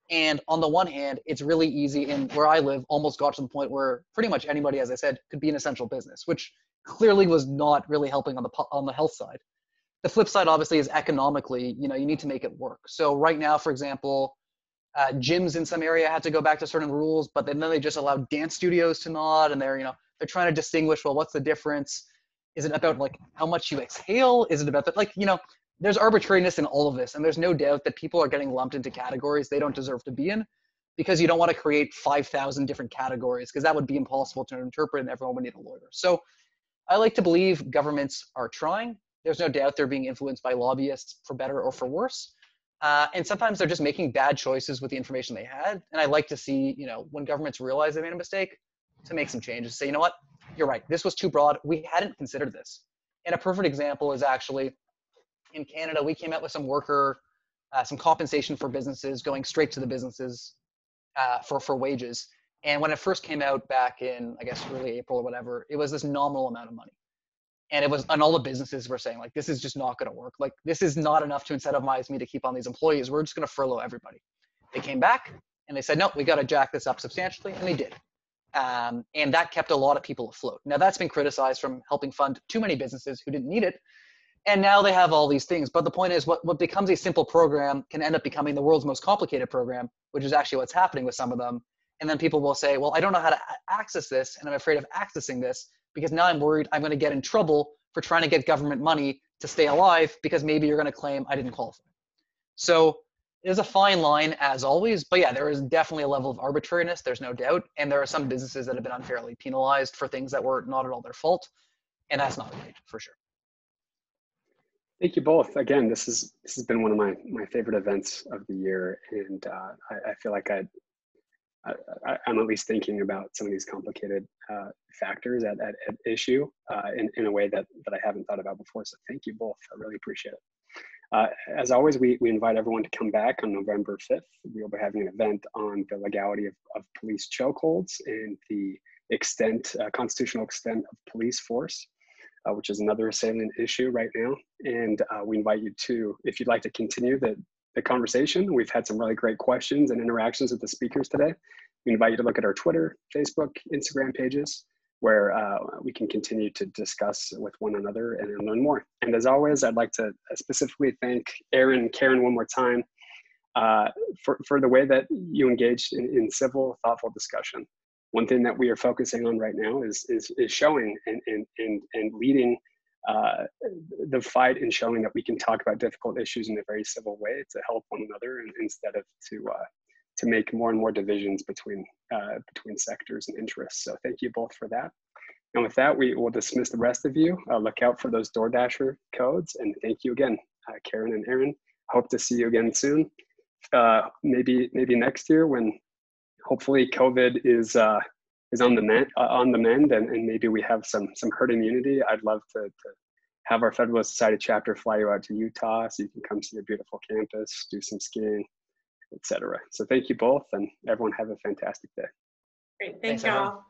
And on the one hand, it's really easy, and where I live almost got to the point where pretty much anybody, as I said, could be an essential business, which clearly was not really helping on the health side. The flip side, obviously, is economically, you need to make it work. So right now, for example, gyms in some area had to go back to certain rules, but then they just allowed dance studios to not, and they're trying to distinguish, well, what's the difference? Is it about like how much you exhale? Is it about that? There's arbitrariness in all of this, and there's no doubt that people are getting lumped into categories they don't deserve to be in, because you don't want to create 5,000 different categories, because that would be impossible to interpret, and everyone would need a lawyer. So I like to believe governments are trying. There's no doubt they're being influenced by lobbyists for better or for worse. And sometimes they're just making bad choices with the information they had. And I like to see, when governments realize they made a mistake, to make some changes. Say, you know what, you're right. This was too broad. We hadn't considered this. And a perfect example is actually in Canada, we came out with some some compensation for businesses going straight to the businesses for wages. And when it first came out back in, I guess, early April or whatever, it was this nominal amount of money. And all the businesses were saying, like, this is just not going to work. Like, this is not enough to incentivize me to keep on these employees. We're just going to furlough everybody. They came back and they said, no, we got to jack this up substantially. And they did. And that kept a lot of people afloat. Now, that's been criticized from helping fund too many businesses who didn't need it. And now they have all these things. But the point is, what becomes a simple program can end up becoming the world's most complicated program, which is actually what's happening with some of them. And then people will say, well, I don't know how to access this, and I'm afraid of accessing this because now I'm worried I'm going to get in trouble for trying to get government money to stay alive, because maybe you're going to claim I didn't qualify. So there's a fine line, as always. But yeah, there is definitely a level of arbitrariness. There's no doubt. And there are some businesses that have been unfairly penalized for things that were not at all their fault. And that's not right, for sure. Thank you both. Again, this has been one of my favorite events of the year, and I feel like I'm at least thinking about some of these complicated factors at issue in a way that I haven't thought about before. So thank you both. I really appreciate it. As always, we invite everyone to come back on November 5th. We'll be having an event on the legality of police chokeholds and the constitutional extent of police force, which is another salient issue right now. And we invite you to, if you'd like to continue the conversation, we've had some really great questions and interactions with the speakers today. We invite you to look at our Twitter, Facebook, Instagram pages, where we can continue to discuss with one another and learn more. And as always, I'd like to specifically thank Aaron and Karen one more time for the way that you engaged in civil, thoughtful discussion. One thing that we are focusing on right now is showing and leading the fight and showing that we can talk about difficult issues in a very civil way to help one another, and instead of to make more and more divisions between sectors and interests. So thank you both for that. And with that, we will dismiss the rest of you. Look out for those DoorDasher codes, and thank you again, Karen and Aaron. Hope to see you again soon. Maybe next year, when hopefully COVID is on the mend, and maybe we have some herd immunity. I'd love to have our Federalist Society chapter fly you out to Utah so you can come see a beautiful campus, do some skiing, etc. So thank you both, and everyone have a fantastic day. Great, thank you all.